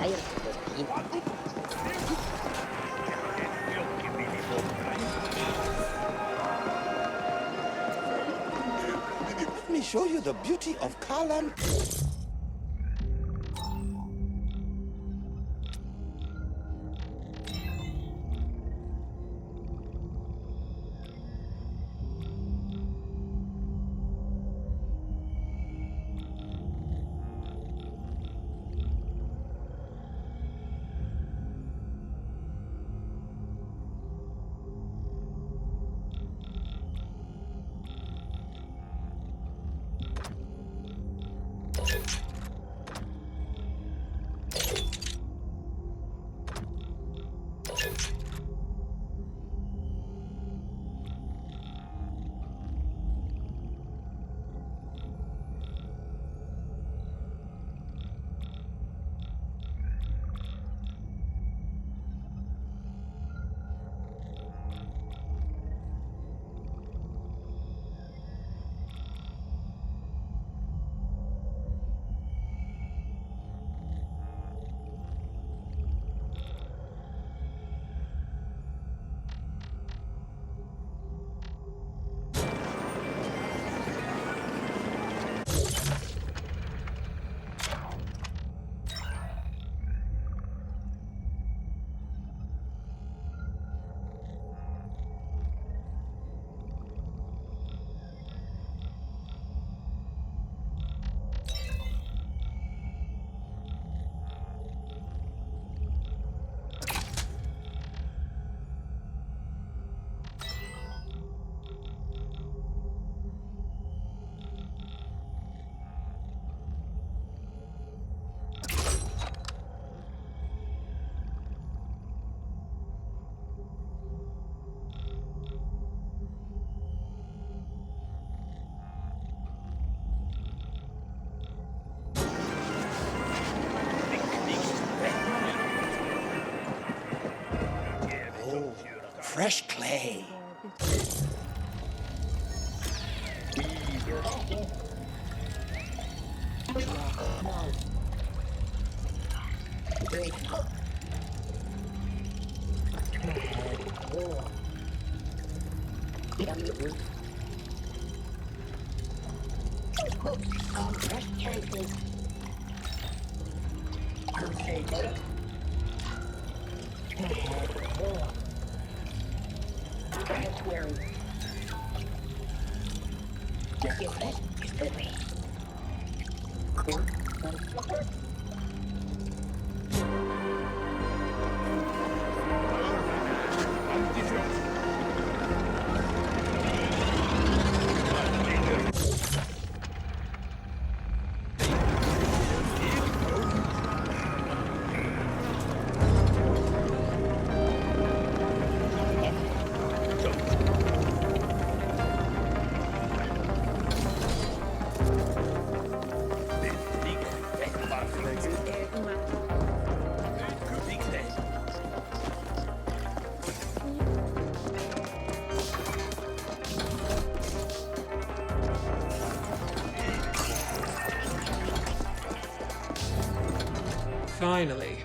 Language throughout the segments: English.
Let me show you the beauty of Kalam. Fresh clay. Finally,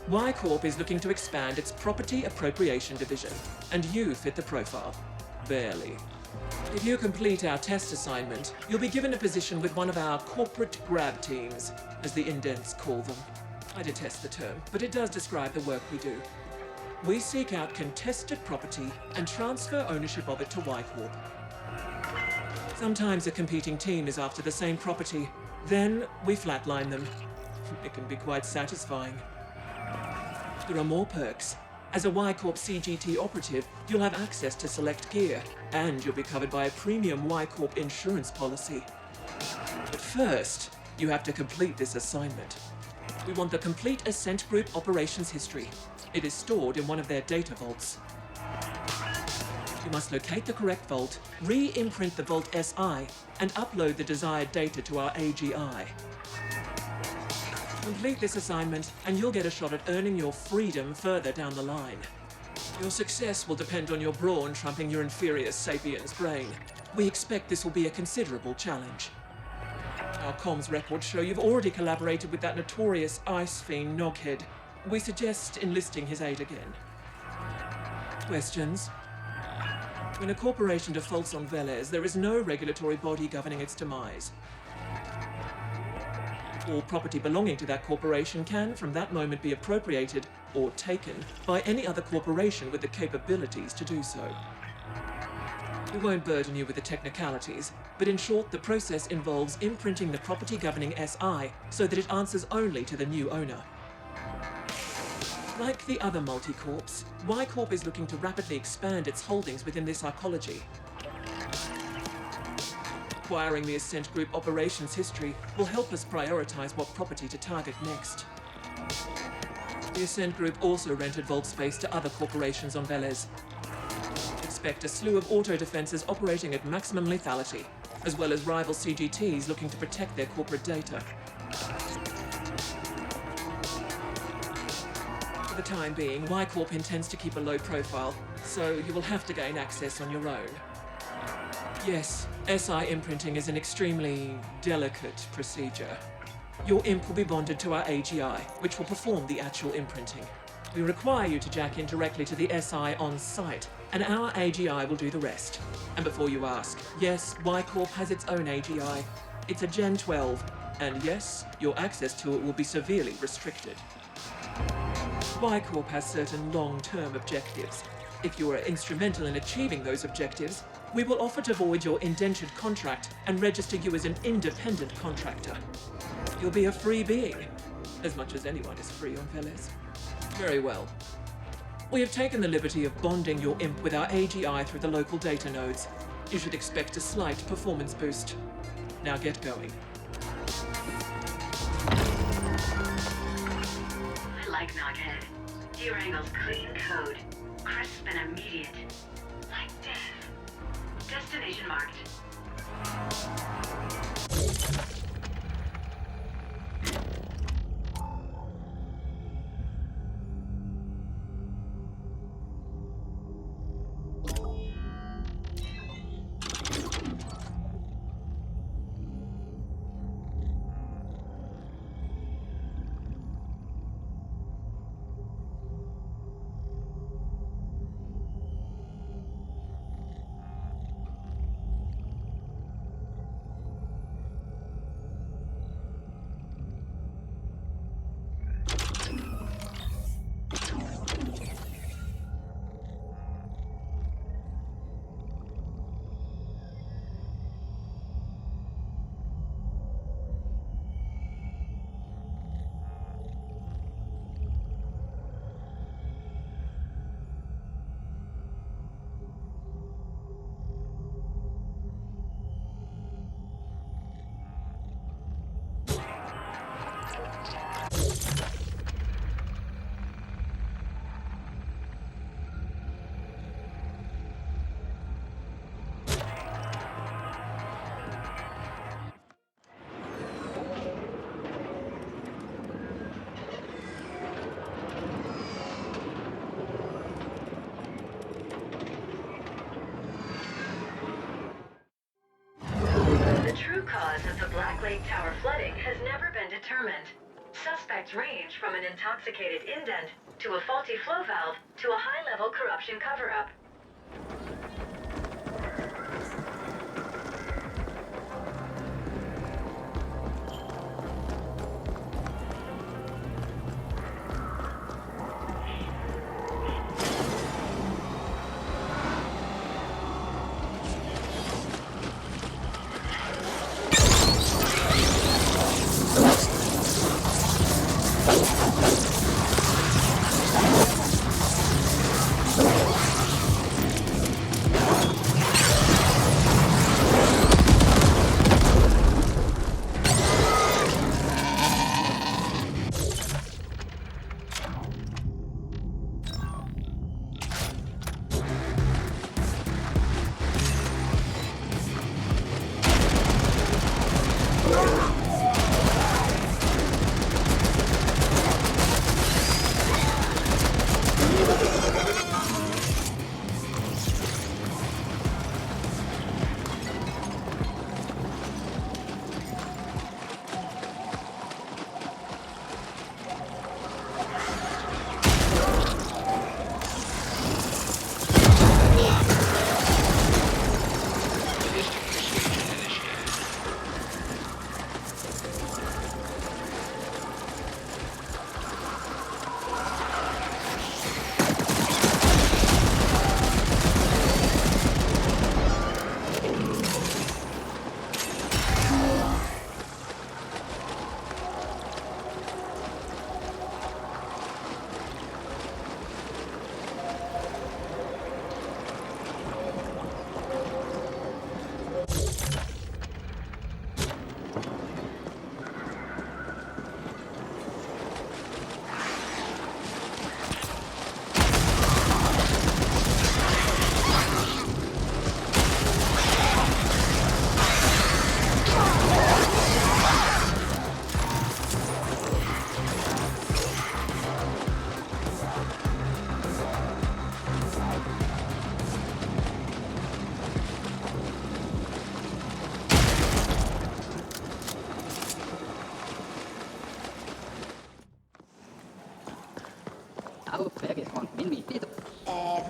Y Corp is looking to expand its property appropriation division, and you fit the profile. Barely. If you complete our test assignment, you'll be given a position with one of our corporate grab teams, as the indents call them. I detest the term, but it does describe the work we do. We seek out contested property and transfer ownership of it to Y Corp. Sometimes a competing team is after the same property, then we flatline them. It can be quite satisfying. There are more perks. As a Y Corp CGT operative, you'll have access to select gear, and you'll be covered by a premium Y Corp insurance policy. But first, you have to complete this assignment. We want the complete Ascent Group operations history. It is stored in one of their data vaults. You must locate the correct vault, re-imprint the Vault SI, and upload the desired data to our AGI. Complete this assignment, and you'll get a shot at earning your freedom further down the line. Your success will depend on your brawn trumping your inferior sapiens brain. We expect this will be a considerable challenge. Our comms records show you've already collaborated with that notorious ice fiend Noghead. We suggest enlisting his aid again. Questions? When a corporation defaults on Velez, there is no regulatory body governing its demise. All property belonging to that corporation can, from that moment, be appropriated or taken by any other corporation with the capabilities to do so. We won't burden you with the technicalities, but in short, the process involves imprinting the property governing SI so that it answers only to the new owner. Like the other multi-corps, Y-Corp is looking to rapidly expand its holdings within this arcology. Acquiring the Ascent Group operations history will help us prioritize what property to target next. The Ascent Group also rented vault space to other corporations on Velez. Expect a slew of auto-defenses operating at maximum lethality, as well as rival CGTs looking to protect their corporate data. For the time being, Y-Corp intends to keep a low profile, so you will have to gain access on your own. Yes, SI imprinting is an extremely delicate procedure. Your imp will be bonded to our AGI, which will perform the actual imprinting. We require you to jack in directly to the SI on site, and our AGI will do the rest. And before you ask, yes, Y-Corp has its own AGI. It's a Gen 12, and yes, your access to it will be severely restricted. Y-Corp has certain long-term objectives. If you are instrumental in achieving those objectives, we will offer to void your indentured contract and register you as an independent contractor. You'll be a free being, as much as anyone is free on Velez. Very well. We have taken the liberty of bonding your imp with our AGI through the local data nodes. You should expect a slight performance boost. Now get going. I like Noghead. He wrangles clean code, crisp and immediate. Like death. Destination marked. Tower flooding has never been determined. Suspects range from an intoxicated indent to a faulty flow valve to a high-level corruption cover-up.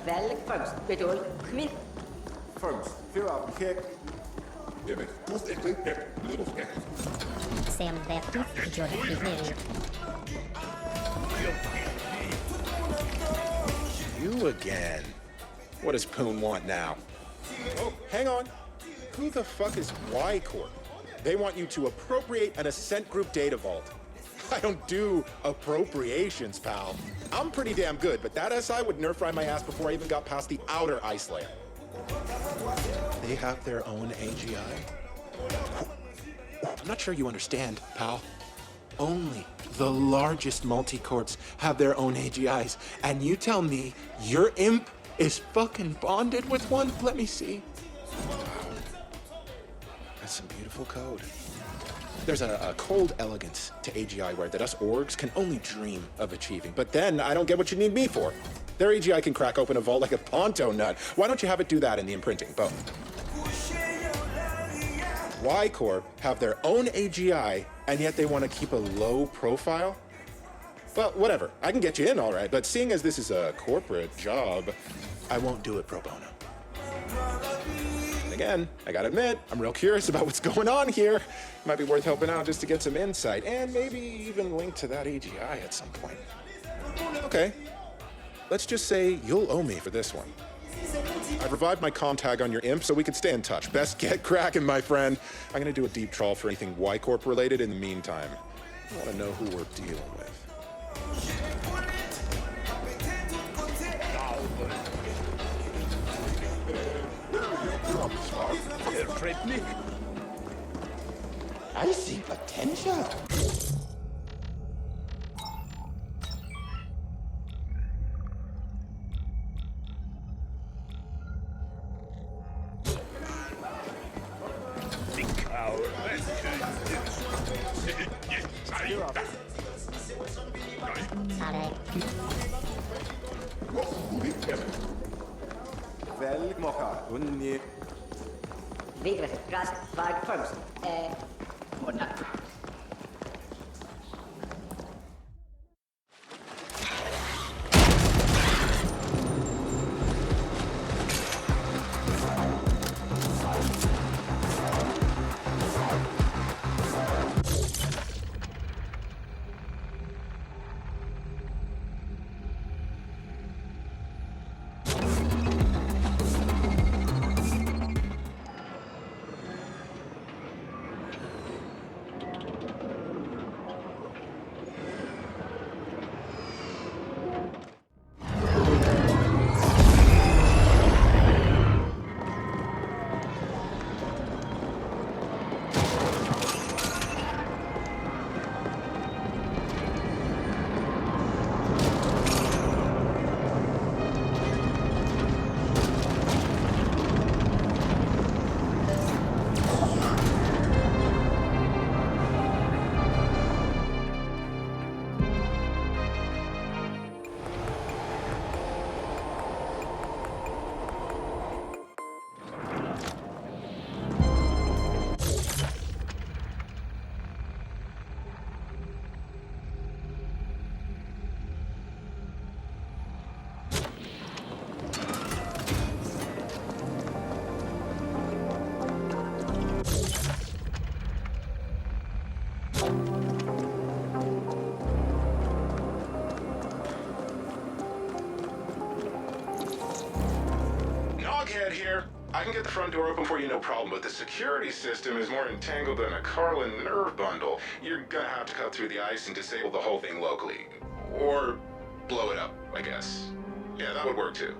Väl först bedol min. First, fill up kick. Всем привет, идёт Жизни. You again. What does Poon want now? Oh, hang on. Who the fuck is Y Corp? They want you to appropriate an Ascent Group data vault. I don't do appropriations, pal. I'm pretty damn good, but that SI would nerf fry my ass before I even got past the outer ice layer. They have their own AGI? I'm not sure you understand, pal. Only the largest multi-corps have their own AGIs, and you tell me your imp is fucking bonded with one? Let me see. That's some beautiful code. There's a cold elegance to AGI where that us orgs can only dream of achieving. But then I don't get what you need me for. Their AGI can crack open a vault like a Ponto nut. Why don't you have it do that in the imprinting? Boom. Y Corp have their own AGI, and yet they want to keep a low profile? Well, whatever. I can get you in all right, but seeing as this is a corporate job, I won't do it pro bono. And again, I gotta admit, I'm real curious about what's going on here. Might be worth helping out just to get some insight, and maybe even link to that AGI at some point. Okay. Let's just say you'll owe me for this one. I've revived my comm tag on your imp so we could stay in touch. Best get cracking, my friend. I'm gonna do a deep trawl for anything Y Corp related in the meantime. I wanna know who we're dealing with. I see potential. Välj mocha. Unni. Vidare, rast, vag först. Månad. Here. I can get the front door open for you, no problem, but the security system is more entangled than a Carlin nerve bundle. You're gonna have to cut through the ice and disable the whole thing locally. Or blow it up, I guess. Yeah, that would work too.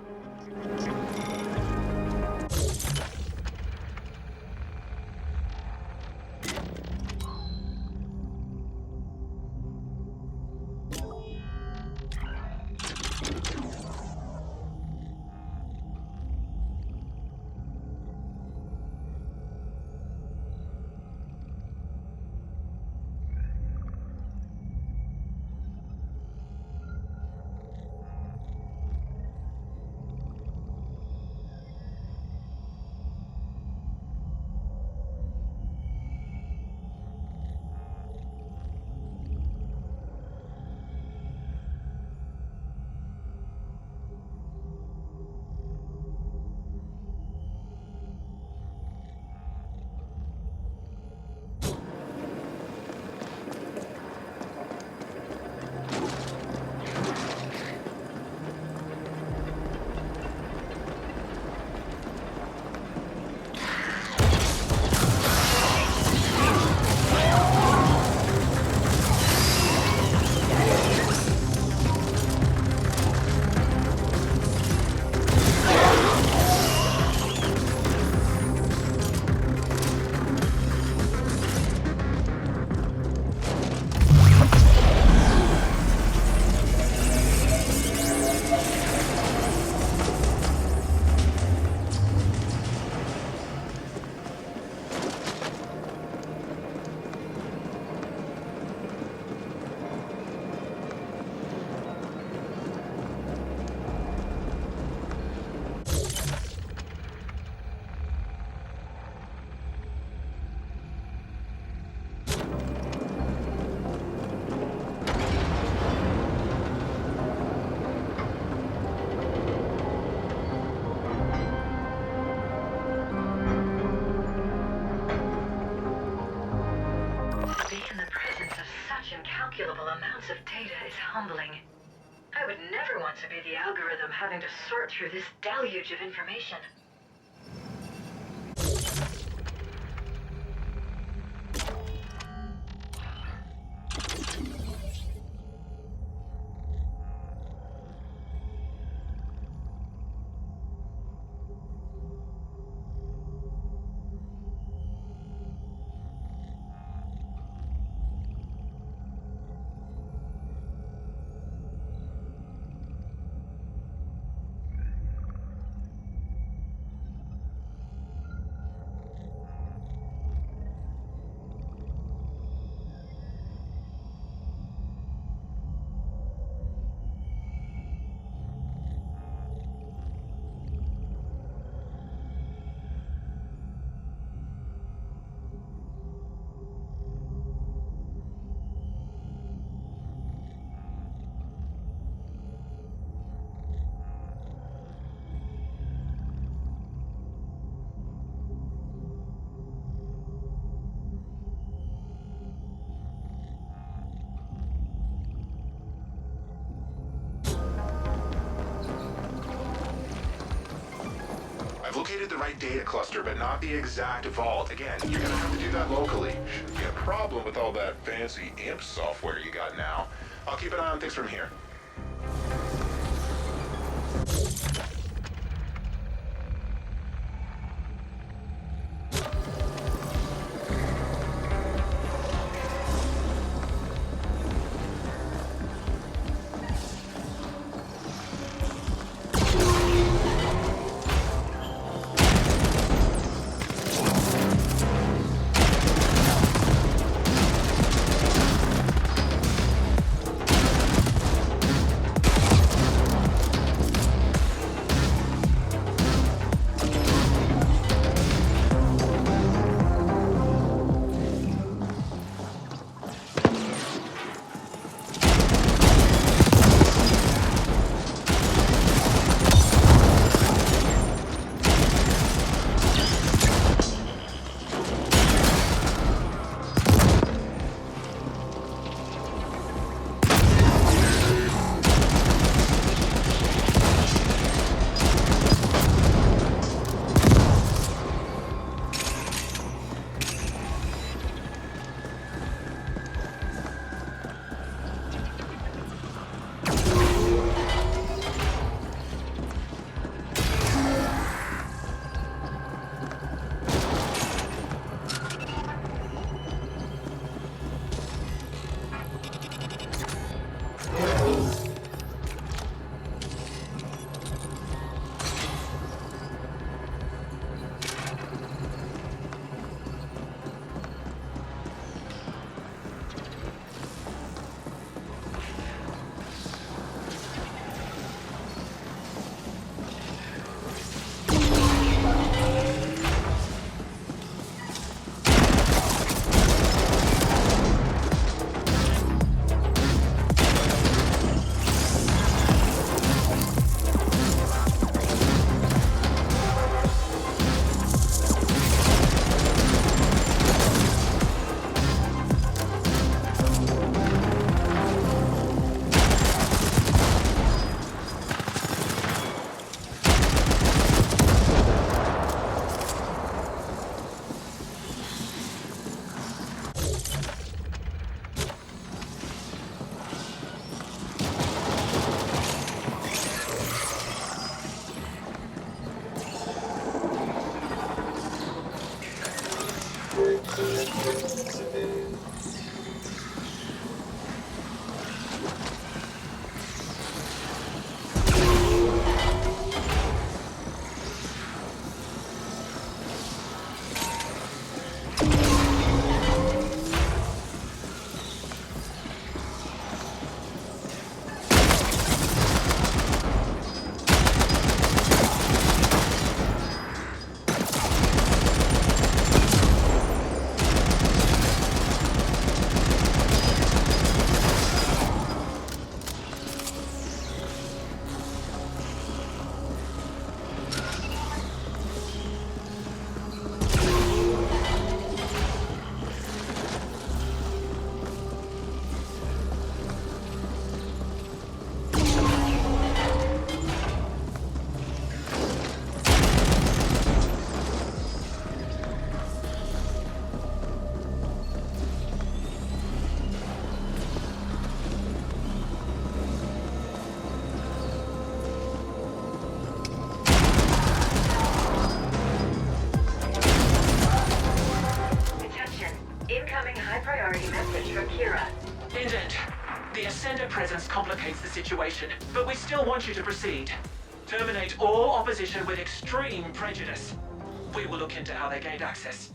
incalculable amounts of data is humbling. I would never want to be the algorithm having to sort through this deluge of information. Located the right data cluster, but not the exact vault. Again, you're gonna have to do that locally. Shouldn't be a problem with all that fancy AMP software you got now. I'll keep an eye on things from here. Indent, the Ascender presence complicates the situation, but we still want you to proceed. Terminate all opposition with extreme prejudice. We will look into how they gained access.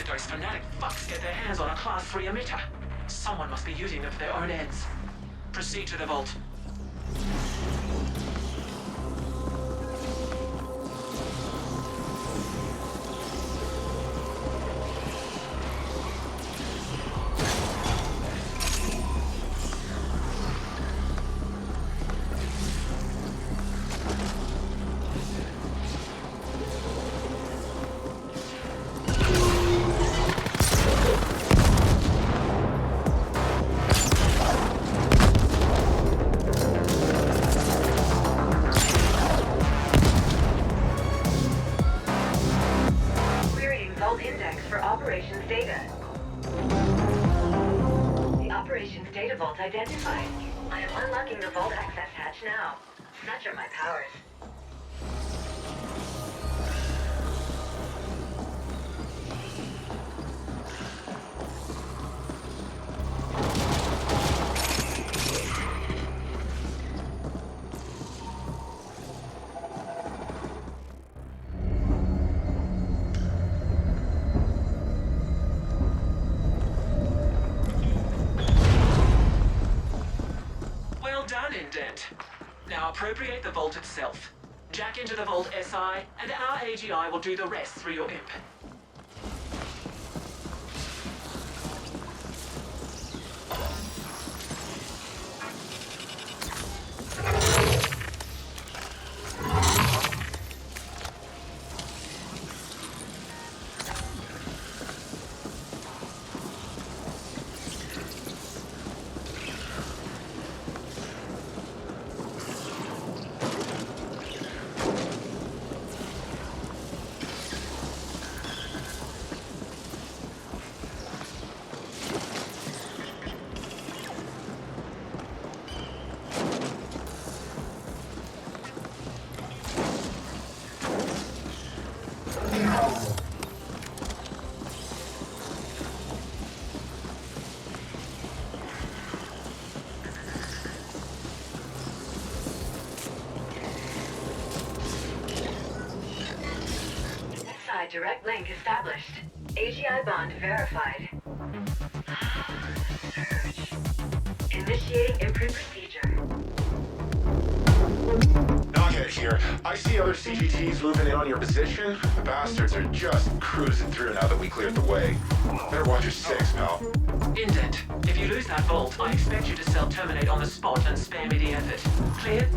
those fanatic fucks get their hands on a Class 3 emitter? Someone must be using them for their own ends. Proceed to the vault. Identified. I am unlocking the vault access hatch now. Such are my powers. Now appropriate the vault itself. Jack into the vault SI, and our AGI will do the rest through your imp. Direct link established. AGI bond verified. Search. Initiating imprint procedure. Knockhead here. I see other CGTs moving in on your position. The bastards are just cruising through now that we cleared the way. Better watch your six, pal. Indent. If you lose that vault, I expect you to self-terminate on the spot and spare me the effort. Clear?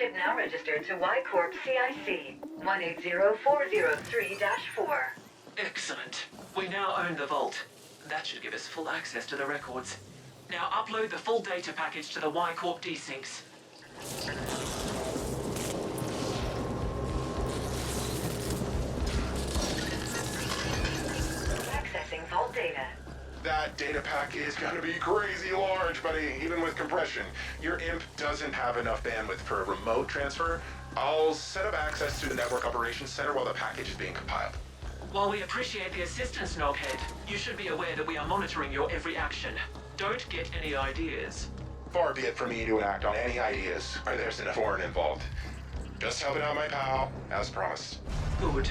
Ship now registered to Y Corp CIC 180403-4. Excellent. We now own the vault. That should give us full access to the records. Now upload the full data package to the Y Corp desyncs. Accessing vault data. That data pack is gonna be crazy large, buddy, even with compression. Your imp doesn't have enough bandwidth for a remote transfer. I'll set up access to the Network Operations Center while the package is being compiled. While we appreciate the assistance, Noghead, you should be aware that we are monitoring your every action. Don't get any ideas. Far be it from me to act on any ideas where there's enough foreign involved. Just helping out my pal, as promised. Good.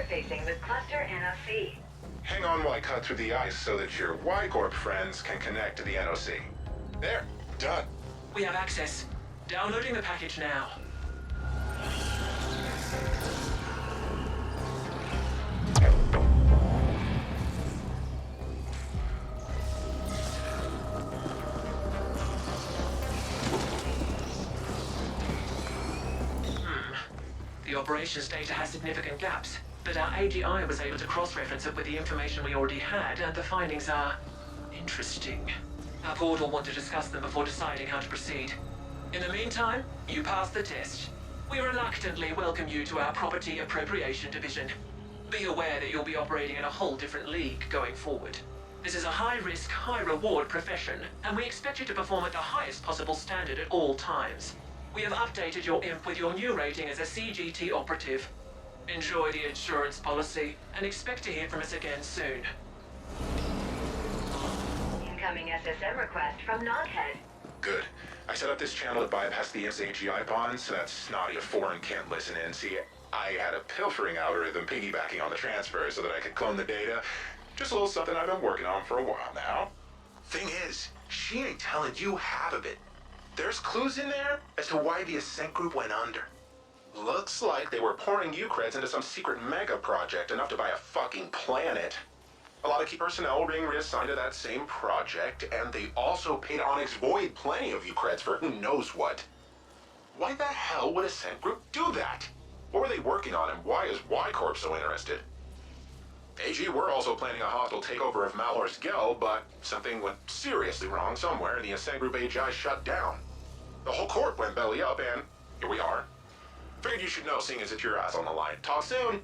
Interfacing with Cluster NOC. Hang on while I cut through the ice so that your Y-Corp friends can connect to the NOC. There, done. We have access. Downloading the package now. The operations data has significant gaps, but our AGI was able to cross-reference it with the information we already had, and the findings are interesting. Our board will want to discuss them before deciding how to proceed. In the meantime, you passed the test. We reluctantly welcome you to our Property Appropriation Division. Be aware that you'll be operating in a whole different league going forward. This is a high-risk, high-reward profession, and we expect you to perform at the highest possible standard at all times. We have updated your imp with your new rating as a CGT operative. Enjoy the insurance policy, and expect to hear from us again soon. Incoming SSM request from Noghead. Good. I set up this channel to bypass the imp's AGI pond so that snotty a foreign can't listen in. See, I had a pilfering algorithm piggybacking on the transfer so that I could clone the data. Just a little something I've been working on for a while now. Thing is, she ain't telling you half of it. There's clues in there as to why the Ascent Group went under. Looks like they were pouring Ucreds into some secret mega project enough to buy a fucking planet. A lot of key personnel were being reassigned to that same project, and they also paid Onyx Void plenty of Ucreds for who knows what. Why the hell would Ascent Group do that? What were they working on, and why is Y-Corp so interested? AG were also planning a hostile takeover of Malor's Gel, but something went seriously wrong somewhere, and the Ascent Group AGI shut down. The whole corp went belly up, and here we are. Figured you should know, seeing as it's your ass on the line. Talk soon!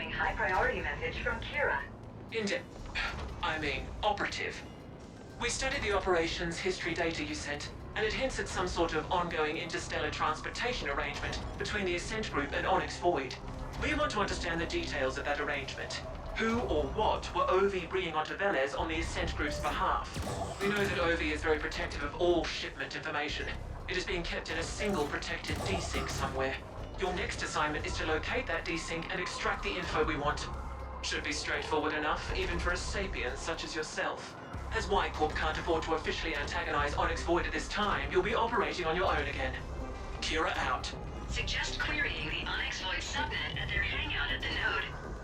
incoming high priority message from Kira. Operative. We studied the operations history data you sent, and it hints at some sort of ongoing interstellar transportation arrangement between the Ascent Group and Onyx Void. We want to understand the details of that arrangement. Who or what were OV bringing onto Velez on the Ascent Group's behalf? We know that OV is very protective of all shipment information. It is being kept in a single protected desync somewhere. Your next assignment is to locate that desync and extract the info we want. Should be straightforward enough, even for a sapient such as yourself. As Y Corp can't afford to officially antagonize Onyx Void at this time, you'll be operating on your own again. Kira out. Suggest querying the Onyx Void subnet at their hangout at the node.